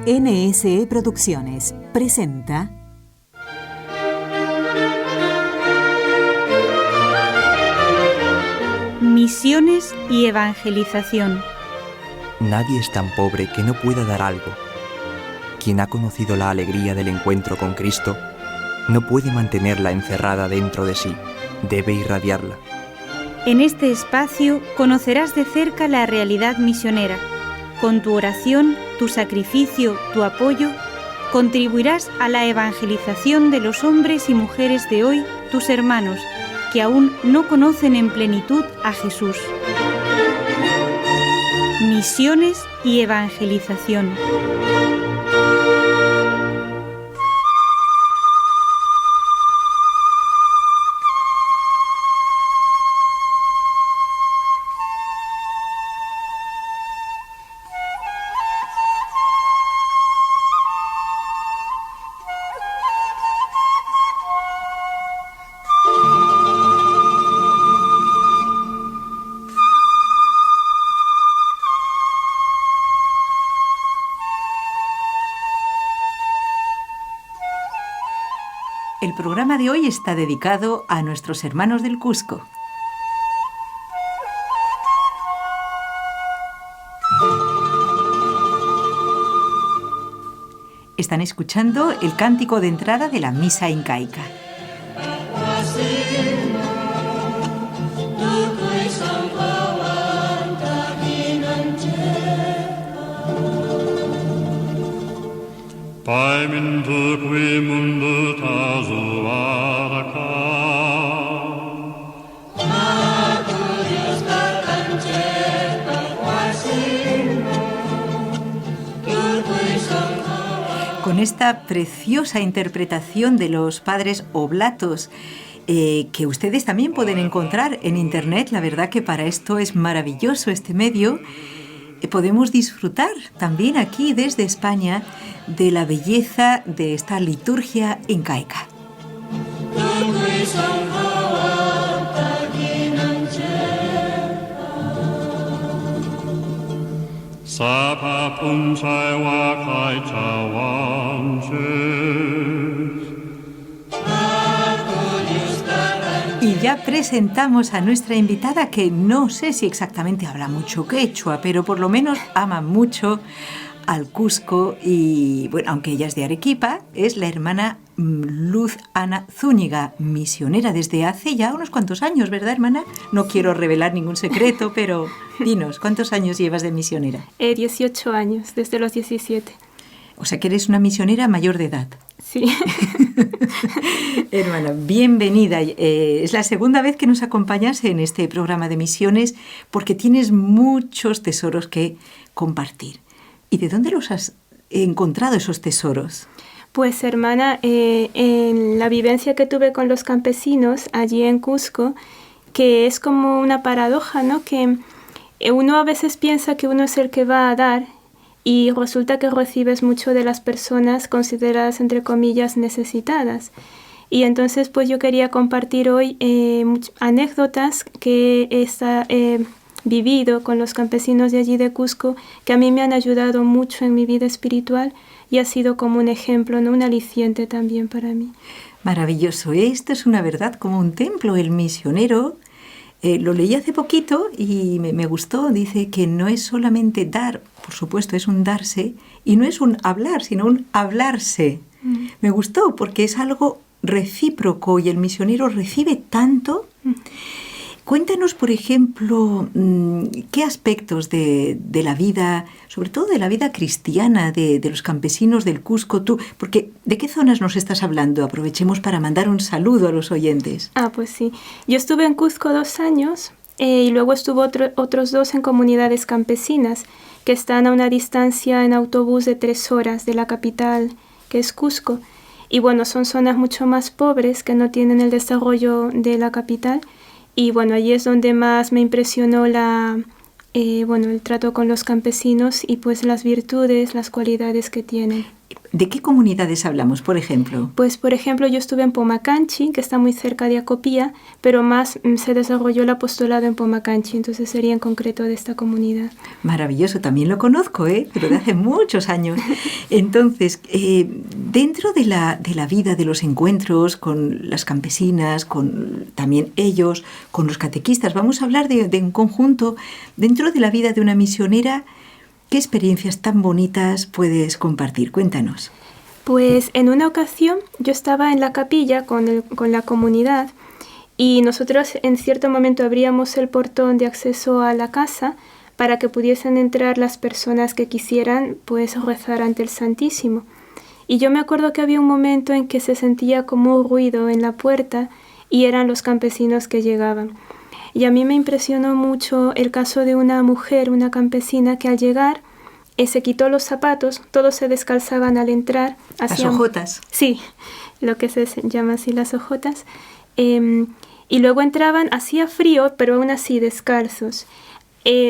NSE Producciones presenta Misiones y evangelización. Nadie es tan pobre que no pueda dar algo. Quien ha conocido la alegría del encuentro con Cristo no puede mantenerla encerrada dentro de sí, debe irradiarla. En este espacio conocerás de cerca la realidad misionera. Con tu oración, tu sacrificio, tu apoyo, contribuirás a la evangelización de los hombres y mujeres de hoy, tus hermanos, que aún no conocen en plenitud a Jesús. Misiones y evangelización. El programa de hoy está dedicado a nuestros hermanos del Cusco. Están escuchando el cántico de entrada de la misa incaica. Con esta preciosa interpretación de los padres oblatos, que ustedes también pueden encontrar en internet, la verdad que para esto es maravilloso este medio, podemos disfrutar también aquí desde España de la belleza de esta liturgia incaica. Y ya presentamos a nuestra invitada, que no sé si exactamente habla mucho quechua, pero por lo menos ama mucho al Cusco y, bueno, aunque ella es de Arequipa, es la hermana Luz Ana Zúñiga, misionera desde hace ya unos cuantos años, ¿verdad, hermana? No quiero revelar ningún secreto, pero dinos, ¿cuántos años llevas de misionera? 18 años, desde los 17. O sea que eres una misionera mayor de edad. Sí. Hermana, bienvenida. Es la segunda vez que nos acompañas en este programa de misiones porque tienes muchos tesoros que compartir. ¿Y de dónde los has encontrado esos tesoros? Pues, hermana, en la vivencia que tuve con los campesinos allí en Cusco, que es como una paradoja, ¿no? Que uno a veces piensa que uno es el que va a dar y resulta que recibes mucho de las personas consideradas, entre comillas, necesitadas. Y entonces, pues yo quería compartir hoy anécdotas que he vivido con los campesinos de allí de Cusco, que a mí me han ayudado mucho en mi vida espiritual y ha sido como un ejemplo, ¿no? Un aliciente también para mí. Maravilloso. Esto es una verdad como un templo. El misionero, lo leí hace poquito y me gustó. Dice que no es solamente dar, por supuesto, es un darse, y no es un hablar, sino un hablarse. Me gustó porque es algo recíproco y el misionero recibe tanto. Cuéntanos, por ejemplo, qué aspectos de la vida, sobre todo de la vida cristiana de los campesinos del Cusco, porque ¿de qué zonas nos estás hablando? Aprovechemos para mandar un saludo a los oyentes. Pues sí. Yo estuve en Cusco 2 años y luego estuve otros 2 en comunidades campesinas que están a una distancia en autobús de 3 horas de la capital, que es Cusco. Y bueno, son zonas mucho más pobres que no tienen el desarrollo de la capital. Y bueno, allí es donde más me impresionó el trato con los campesinos y pues las virtudes, las cualidades que tienen. ¿De qué comunidades hablamos, por ejemplo? Pues, por ejemplo, yo estuve en Pomacanchi, que está muy cerca de Acopía, pero más se desarrolló el apostolado en Pomacanchi, entonces sería en concreto de esta comunidad. Maravilloso, también lo conozco, pero de hace muchos años. Entonces, dentro de la vida, de los encuentros con las campesinas, con también ellos, con los catequistas, vamos a hablar de un conjunto, dentro de la vida de una misionera. ¿Qué experiencias tan bonitas puedes compartir? Cuéntanos. Pues en una ocasión yo estaba en la capilla con la comunidad y nosotros en cierto momento abríamos el portón de acceso a la casa para que pudiesen entrar las personas que quisieran pues rezar ante el Santísimo. Y yo me acuerdo que había un momento en que se sentía como un ruido en la puerta y eran los campesinos que llegaban. Y a mí me impresionó mucho el caso de una mujer, una campesina, que al llegar se quitó los zapatos, todos se descalzaban al entrar. Las ojotas. Sí, lo que se llama así las ojotas. Y luego entraban, hacía frío, pero aún así descalzos.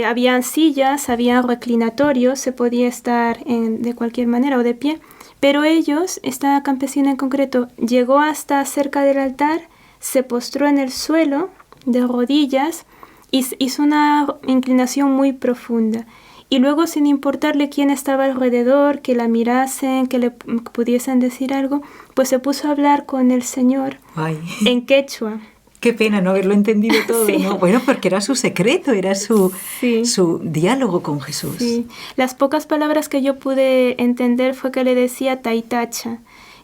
Habían sillas, había reclinatorios, se podía estar de cualquier manera o de pie. Pero ellos, esta campesina en concreto, llegó hasta cerca del altar, se postró en el suelo de rodillas, hizo una inclinación muy profunda. Y luego, sin importarle quién estaba alrededor, que la mirasen, que le pudiesen decir algo, pues se puso a hablar con el Señor. Ay. En quechua. Qué pena no haberlo entendido todo, sí. ¿No? Bueno, porque era su secreto, era su diálogo con Jesús. Sí. Las pocas palabras que yo pude entender fue que le decía Taitacha,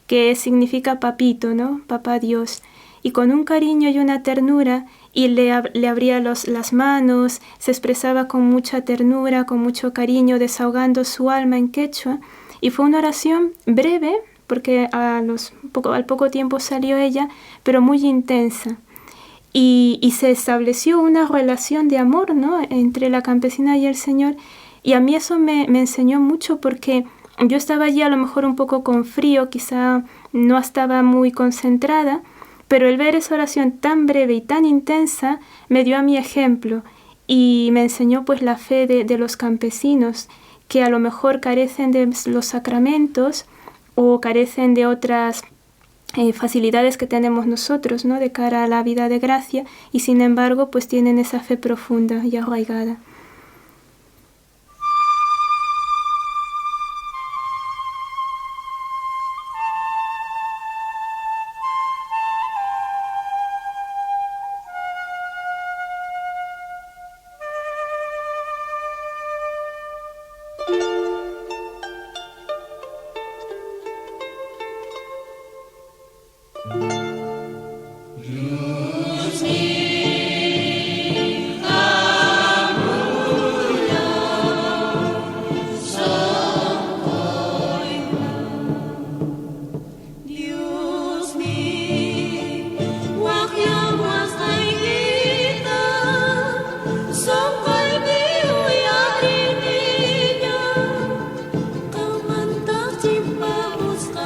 que significa papito, ¿no? Papá Dios. Y con un cariño y una ternura, y le abría las manos, se expresaba con mucha ternura, con mucho cariño, desahogando su alma en quechua. Y fue una oración breve, porque al poco tiempo salió ella, pero muy intensa. Y se estableció una relación de amor, ¿no?, entre la campesina y el Señor. Y a mí eso me enseñó mucho, porque yo estaba allí a lo mejor un poco con frío, quizá no estaba muy concentrada, pero el ver esa oración tan breve y tan intensa me dio a mí ejemplo y me enseñó pues la fe de los campesinos, que a lo mejor carecen de los sacramentos o carecen de otras facilidades que tenemos nosotros, ¿no?, de cara a la vida de gracia, y sin embargo pues tienen esa fe profunda y arraigada.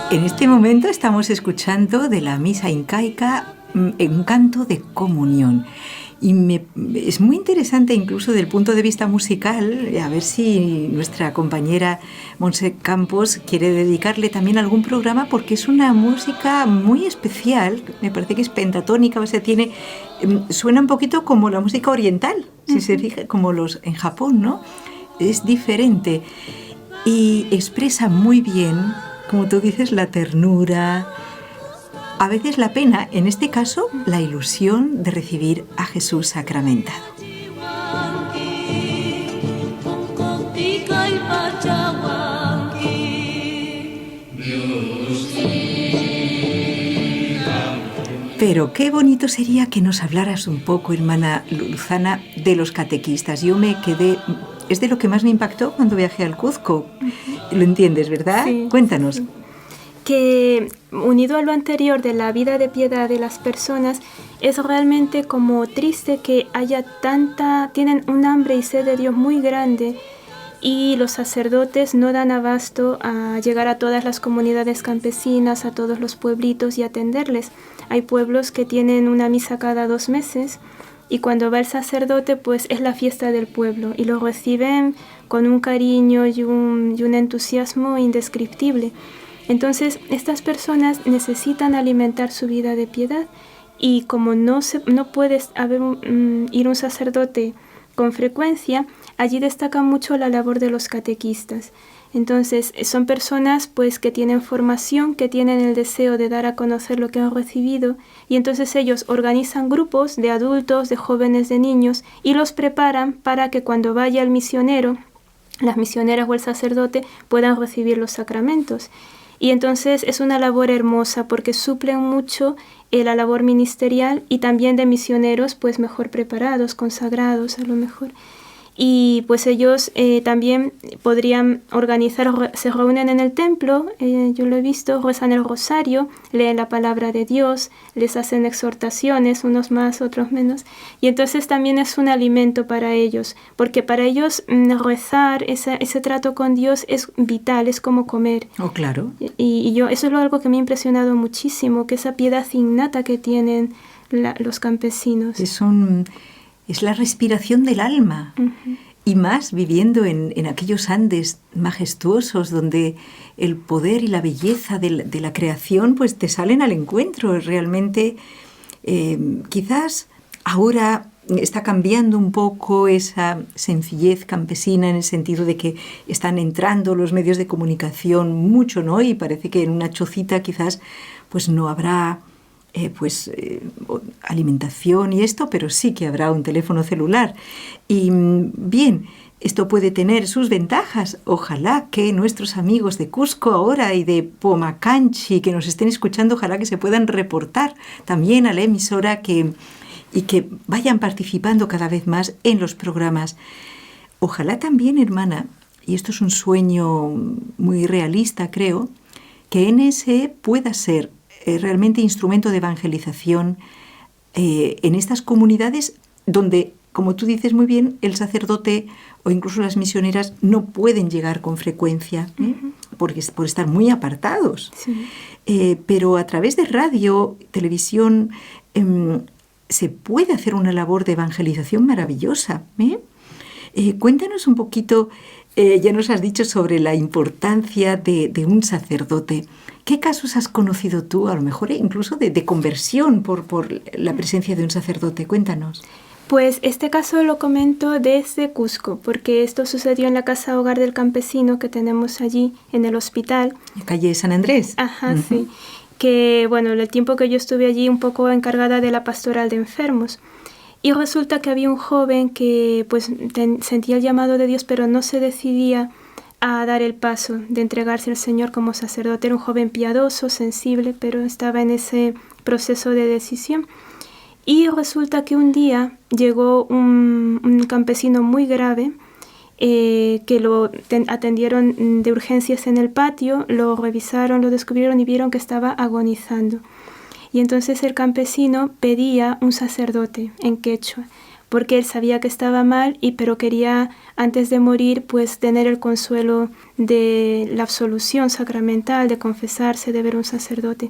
En este momento estamos escuchando de la misa incaica un canto de comunión. Y es muy interesante incluso desde el punto de vista musical, a ver si nuestra compañera Montse Campos quiere dedicarle también algún programa, porque es una música muy especial, me parece que es pentatónica, o sea, suena un poquito como la música oriental, si se fija, como en Japón, ¿no? Es diferente y expresa muy bien, como tú dices, la ternura, a veces la pena, en este caso, la ilusión de recibir a Jesús sacramentado. Pero qué bonito sería que nos hablaras un poco, hermana Luzana, de los catequistas. Yo me quedé... Es de lo que más me impactó cuando viajé al Cuzco. ¿Lo entiendes, verdad? Sí. Cuéntanos. Sí. Que unido a lo anterior de la vida de piedad de las personas, es realmente como triste que tienen un hambre y sed de Dios muy grande, y los sacerdotes no dan abasto a llegar a todas las comunidades campesinas, a todos los pueblitos y atenderles. Hay pueblos que tienen una misa cada 2 meses, y cuando va el sacerdote pues es la fiesta del pueblo y lo reciben con un cariño y un entusiasmo indescriptible. Entonces, estas personas necesitan alimentar su vida de piedad y como no puede ir un sacerdote con frecuencia, allí destaca mucho la labor de los catequistas. Entonces, son personas pues que tienen formación, que tienen el deseo de dar a conocer lo que han recibido y entonces ellos organizan grupos de adultos, de jóvenes, de niños y los preparan para que cuando vaya el misionero, las misioneras o el sacerdote puedan recibir los sacramentos. Y entonces es una labor hermosa porque suplen mucho la labor ministerial y también de misioneros pues mejor preparados, consagrados a lo mejor. Y pues ellos también podrían organizar, se reúnen en el templo, yo lo he visto, rezan el rosario, leen la palabra de Dios, les hacen exhortaciones, unos más, otros menos, y entonces también es un alimento para ellos, porque para ellos rezar, ese trato con Dios es vital, es como comer. Oh, claro. Y eso es algo que me ha impresionado muchísimo, que esa piedad innata que tienen los campesinos. Es la respiración del alma. Uh-huh. Y más viviendo en aquellos Andes majestuosos donde el poder y la belleza de la creación pues te salen al encuentro. Realmente quizás ahora está cambiando un poco esa sencillez campesina en el sentido de que están entrando los medios de comunicación mucho, ¿no? Y parece que en una chocita quizás pues no habrá alimentación y esto, pero sí que habrá un teléfono celular. Y bien, esto puede tener sus ventajas. Ojalá que nuestros amigos de Cusco ahora y de Pomacanchi que nos estén escuchando, ojalá que se puedan reportar también a la emisora y que vayan participando cada vez más en los programas. Ojalá también, hermana, y esto es un sueño muy realista, creo, que NSE pueda ser realmente instrumento de evangelización en estas comunidades donde, como tú dices muy bien, el sacerdote o incluso las misioneras no pueden llegar con frecuencia, uh-huh. por estar muy apartados. Sí. Pero a través de radio, televisión, se puede hacer una labor de evangelización maravillosa. Cuéntanos un poquito, ya nos has dicho sobre la importancia de un sacerdote. ¿Qué casos has conocido tú, a lo mejor incluso de conversión por la presencia de un sacerdote? Cuéntanos. Pues este caso lo comento desde Cusco, porque esto sucedió en la casa hogar del campesino que tenemos allí en el hospital. En calle San Andrés. Ajá, uh-huh. Sí. Que, bueno, el tiempo que yo estuve allí un poco encargada de la pastoral de enfermos. Y resulta que había un joven que pues sentía el llamado de Dios, pero no se decidía a dar el paso de entregarse al Señor como sacerdote. Era un joven piadoso, sensible, pero estaba en ese proceso de decisión. Y resulta que un día llegó un campesino muy grave que lo atendieron de urgencias en el patio, lo revisaron, lo descubrieron y vieron que estaba agonizando. Y entonces el campesino pedía un sacerdote en quechua, porque él sabía que estaba mal, pero quería, antes de morir, pues tener el consuelo de la absolución sacramental, de confesarse, de ver un sacerdote.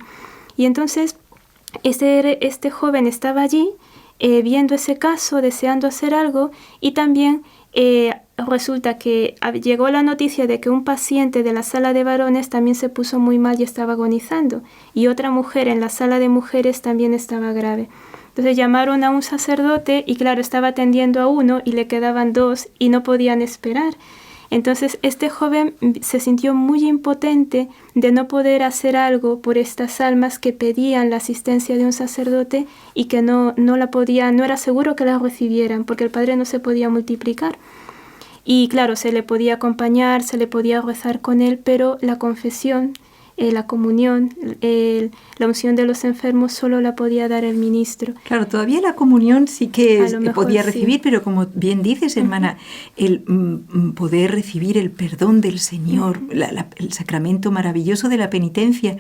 Y entonces este joven estaba allí viendo ese caso, deseando hacer algo, y también resulta que llegó la noticia de que un paciente de la sala de varones también se puso muy mal y estaba agonizando, y otra mujer en la sala de mujeres también estaba grave. Entonces llamaron a un sacerdote y claro, estaba atendiendo a uno y le quedaban dos y no podían esperar. Entonces este joven se sintió muy impotente de no poder hacer algo por estas almas que pedían la asistencia de un sacerdote y que no era seguro que la recibieran porque el Padre no se podía multiplicar. Y claro, se le podía acompañar, se le podía rezar con él, pero la confesión, la comunión, la unción de los enfermos solo la podía dar el ministro. Claro, todavía la comunión sí que podía recibir, sí. Pero como bien dices, hermana, el poder recibir el perdón del Señor, el sacramento maravilloso de la penitencia.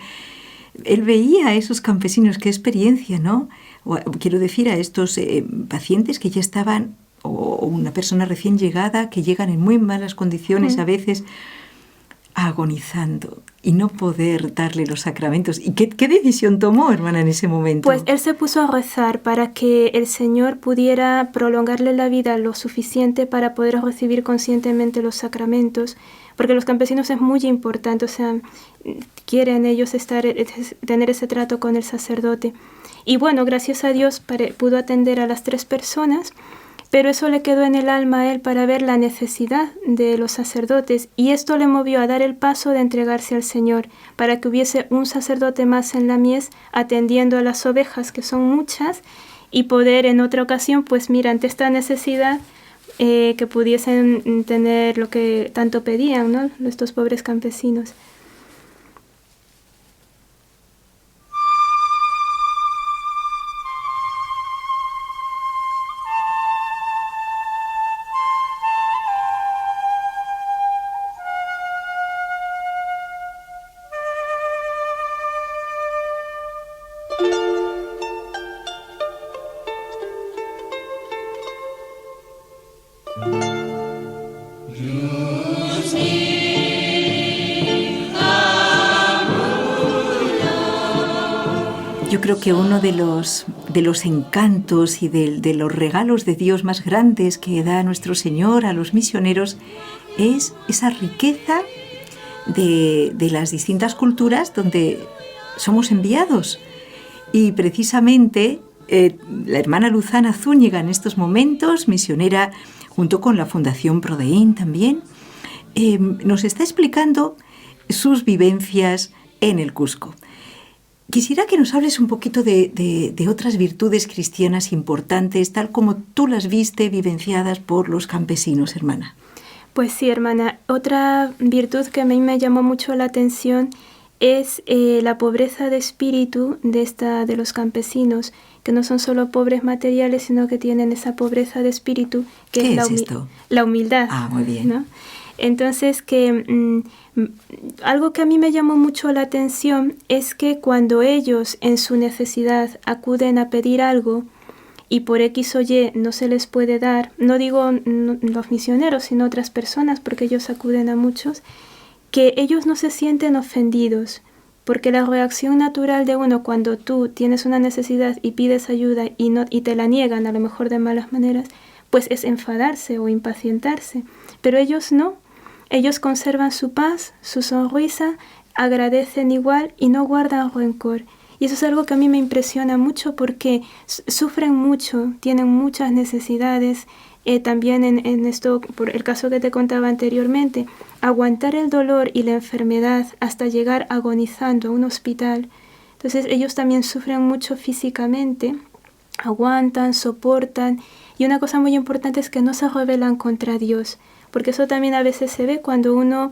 Él veía a esos campesinos, qué experiencia, ¿no? Quiero decir, a estos pacientes que ya estaban, o una persona recién llegada, que llegan en muy malas condiciones a veces agonizando y no poder darle los sacramentos. ¿Y qué decisión tomó, hermana, en ese momento? Pues él se puso a rezar para que el Señor pudiera prolongarle la vida lo suficiente para poder recibir conscientemente los sacramentos, porque los campesinos es muy importante, o sea, quieren ellos tener ese trato con el sacerdote. Y bueno, gracias a Dios pudo atender a las 3 personas, pero eso le quedó en el alma a él para ver la necesidad de los sacerdotes, y esto le movió a dar el paso de entregarse al Señor, para que hubiese un sacerdote más en la mies atendiendo a las ovejas, que son muchas, y poder en otra ocasión, pues mira, ante esta necesidad, que pudiesen tener lo que tanto pedían, ¿no?, estos pobres campesinos. Yo creo que uno de los encantos y de los regalos de Dios más grandes que da nuestro Señor a los misioneros es esa riqueza de las distintas culturas donde somos enviados. Y precisamente la hermana Luzana Zúñiga, en estos momentos, misionera junto con la Fundación Prodein también, nos está explicando sus vivencias en el Cusco. Quisiera que nos hables un poquito de otras virtudes cristianas importantes, tal como tú las viste vivenciadas por los campesinos, hermana. Pues sí, hermana. Otra virtud que a mí me llamó mucho la atención es la pobreza de espíritu de los campesinos, que no son solo pobres materiales, sino que tienen esa pobreza de espíritu, que ¿Qué es esto? La humildad. Ah, muy bien. ¿No? Entonces, algo que a mí me llamó mucho la atención es que cuando ellos en su necesidad acuden a pedir algo y por X o Y no se les puede dar, no digo los misioneros, sino otras personas, porque ellos acuden a muchos, que ellos no se sienten ofendidos, porque la reacción natural de uno cuando tú tienes una necesidad y pides ayuda y te la niegan, a lo mejor de malas maneras, pues es enfadarse o impacientarse, pero ellos no. Ellos conservan su paz, su sonrisa, agradecen igual y no guardan rencor. Y eso es algo que a mí me impresiona mucho porque sufren mucho, tienen muchas necesidades. También en esto, por el caso que te contaba anteriormente, aguantar el dolor y la enfermedad hasta llegar agonizando a un hospital. Entonces ellos también sufren mucho físicamente, aguantan, soportan. Y una cosa muy importante es que no se rebelan contra Dios, porque eso también a veces se ve cuando uno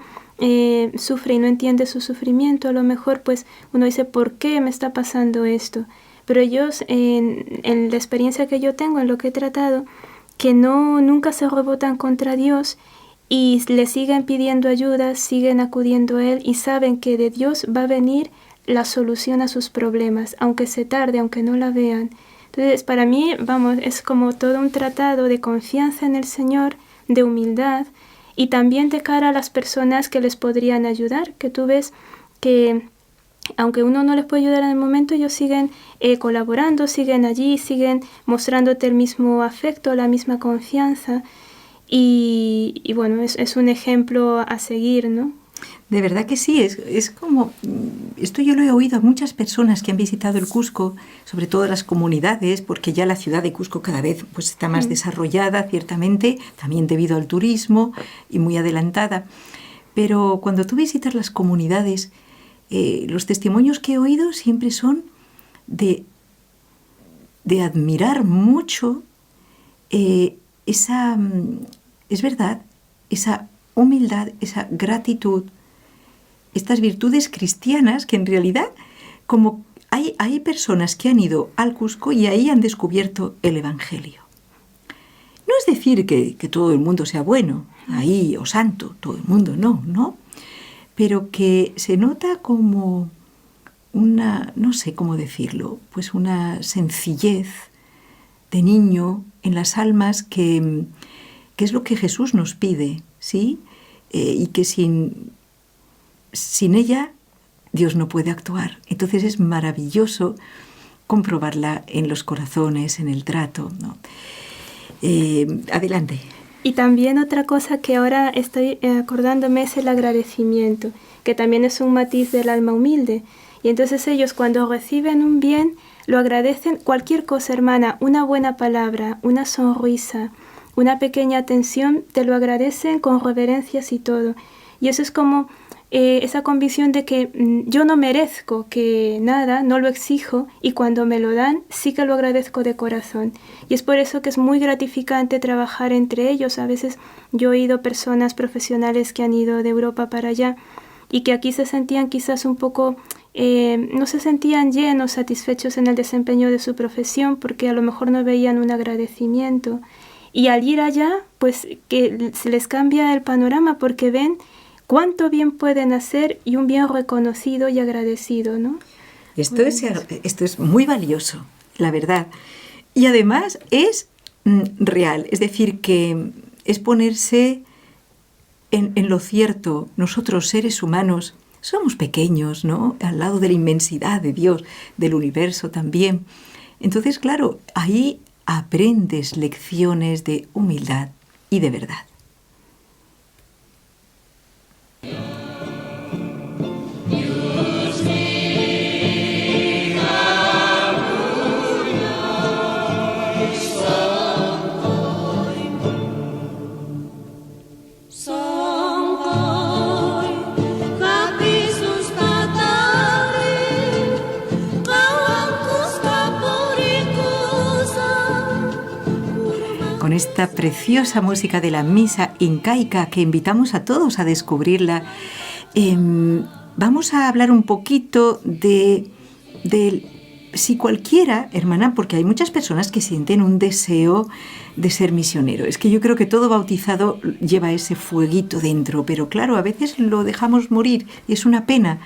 sufre y no entiende su sufrimiento. A lo mejor pues uno dice, ¿por qué me está pasando esto? Pero ellos, en la experiencia que yo tengo, en lo que he tratado, que nunca se rebotan contra Dios y le siguen pidiendo ayuda, siguen acudiendo a Él y saben que de Dios va a venir la solución a sus problemas, aunque se tarde, aunque no la vean. Entonces, para mí, es como todo un tratado de confianza en el Señor, de humildad, y también de cara a las personas que les podrían ayudar, que tú ves que aunque uno no les puede ayudar en el momento, ellos siguen colaborando, siguen allí, siguen mostrándote el mismo afecto, la misma confianza, y bueno, es un ejemplo a seguir, ¿no? De verdad que sí, es como, esto yo lo he oído a muchas personas que han visitado el Cusco, sobre todo las comunidades, porque ya la ciudad de Cusco cada vez pues, está más desarrollada, ciertamente, también debido al turismo y muy adelantada. Pero cuando tú visitas las comunidades, los testimonios que he oído siempre son de admirar mucho esa humildad, esa gratitud, estas virtudes cristianas que en realidad, como hay personas que han ido al Cusco y ahí han descubierto el Evangelio. No es decir que todo el mundo sea bueno, ahí, o santo, todo el mundo, no. Pero que se nota como una, no sé cómo decirlo, pues una sencillez de niño en las almas que es lo que Jesús nos pide, ¿sí? Y que sin sin ella Dios no puede actuar. Entonces es maravilloso comprobarla en los corazones, en el trato, ¿no? Adelante. Y también otra cosa que ahora estoy acordándome es el agradecimiento, que también es un matiz del alma humilde. Y entonces ellos cuando reciben un bien, lo agradecen cualquier cosa, hermana, una buena palabra, una sonrisa, una pequeña atención, te lo agradecen con reverencias y todo. Y eso es como esa convicción de que yo no merezco que nada, no lo exijo, y cuando me lo dan sí que lo agradezco de corazón. Y es por eso que es muy gratificante trabajar entre ellos. A veces yo he oído personas profesionales que han ido de Europa para allá y que aquí se sentían quizás un poco, no se sentían llenos, satisfechos en el desempeño de su profesión porque a lo mejor no veían un agradecimiento. Y al ir allá, pues que se les cambia el panorama porque ven cuánto bien pueden hacer y un bien reconocido y agradecido, ¿no? Esto es muy valioso, la verdad. Y además es real, es decir, que es ponerse en lo cierto. Nosotros, seres humanos, somos pequeños, ¿no? Al lado de la inmensidad de Dios, del universo también. Entonces, claro, ahí aprendes lecciones de humildad y de verdad. Con esta preciosa música de la misa incaica que invitamos a todos a descubrirla, vamos a hablar un poquito de si cualquiera, hermana, porque hay muchas personas que sienten un deseo de ser misionero. Es que yo creo que todo bautizado lleva ese fueguito dentro, pero claro, a veces lo dejamos morir y es una pena.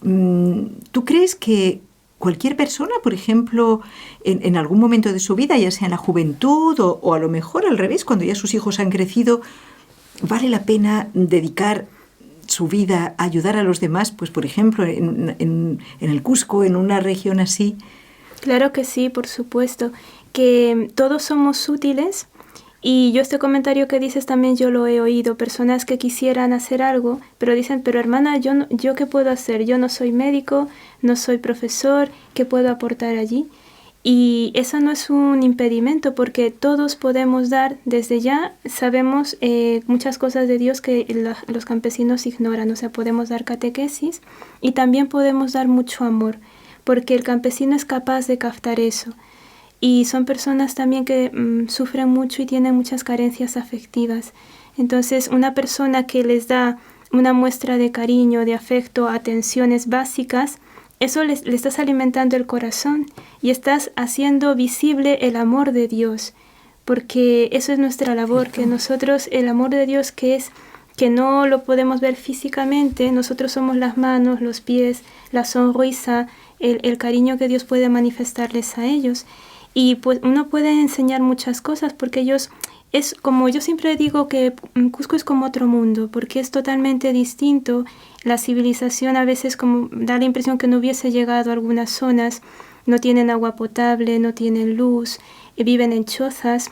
¿Tú crees que cualquier persona, por ejemplo, en algún momento de su vida, ya sea en la juventud o a lo mejor al revés, cuando ya sus hijos han crecido, vale la pena dedicar su vida a ayudar a los demás, pues por ejemplo, en el Cusco, en una región así? Claro que sí, por supuesto, que todos somos útiles. Y yo este comentario que dices también yo lo he oído, personas que quisieran hacer algo, pero dicen, pero hermana, ¿yo qué puedo hacer? Yo no soy médico, no soy profesor, ¿qué puedo aportar allí? Y eso no es un impedimento porque todos podemos dar, desde ya sabemos muchas cosas de Dios que los campesinos ignoran, o sea, podemos dar catequesis y también podemos dar mucho amor, porque el campesino es capaz de captar eso. Y son personas también que sufren mucho y tienen muchas carencias afectivas. Entonces, una persona que les da una muestra de cariño, de afecto, atenciones básicas, eso le estás alimentando el corazón y estás haciendo visible el amor de Dios, porque eso es nuestra labor, que nosotros, el amor de Dios que no lo podemos ver físicamente, nosotros somos las manos, los pies, la sonrisa, el cariño que Dios puede manifestarles a ellos. Y pues uno puede enseñar muchas cosas porque ellos, es como yo siempre digo que Cusco es como otro mundo porque es totalmente distinto. La civilización a veces como da la impresión que no hubiese llegado a algunas zonas, no tienen agua potable, no tienen luz, viven en chozas.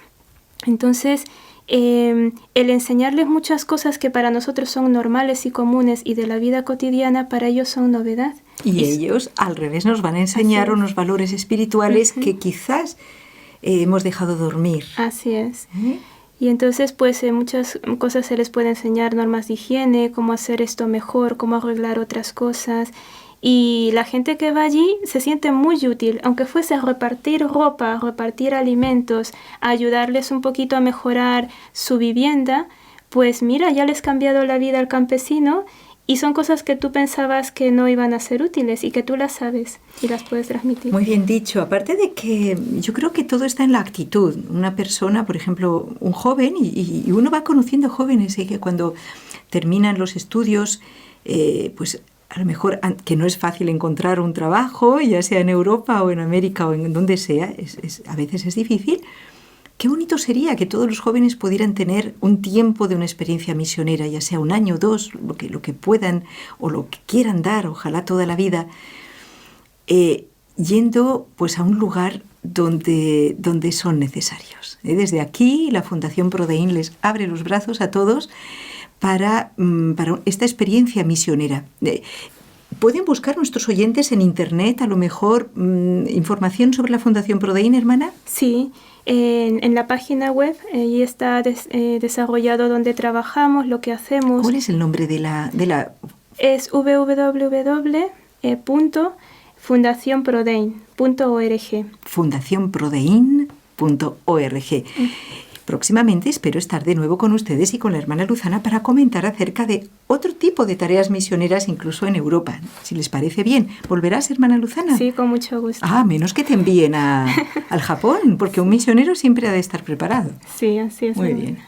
Entonces el enseñarles muchas cosas que para nosotros son normales y comunes y de la vida cotidiana, para ellos son novedad. Y ellos al revés nos van a enseñar unos valores espirituales que quizás hemos dejado dormir. Así es. Y entonces pues muchas cosas se les puede enseñar, normas de higiene, cómo hacer esto mejor, cómo arreglar otras cosas. Y la gente que va allí se siente muy útil, aunque fuese a repartir ropa, repartir alimentos, a ayudarles un poquito a mejorar su vivienda, pues mira, ya les ha cambiado la vida al campesino y son cosas que tú pensabas que no iban a ser útiles y que tú las sabes y las puedes transmitir. Muy bien dicho. Aparte de que yo creo que todo está en la actitud. Una persona, por ejemplo, un joven, y uno va conociendo jóvenes que cuando terminan los estudios, pues a lo mejor que no es fácil encontrar un trabajo, ya sea en Europa o en América o en donde sea, a veces es difícil, Qué bonito sería que todos los jóvenes pudieran tener un tiempo de una experiencia misionera, ya sea 1 año, 2, lo que puedan o lo que quieran dar, ojalá toda la vida, yendo pues a un lugar donde son necesarios. Desde aquí la Fundación Prodein les abre los brazos a todos para esta experiencia misionera. Pueden buscar nuestros oyentes en internet, a lo mejor, información sobre la Fundación Prodein, hermana. Sí, en la página web ahí está desarrollado donde trabajamos, lo que hacemos. ¿Cuál es el nombre de la...? Es www.fundacionprodein.org. Fundacionprodein.org. Próximamente espero estar de nuevo con ustedes y con la hermana Luzana para comentar acerca de otro tipo de tareas misioneras, incluso en Europa. Si les parece bien, ¿volverás, hermana Luzana? Sí, con mucho gusto. Menos que te envíen al Japón, porque un misionero siempre ha de estar preparado. Sí, así es. Muy bien.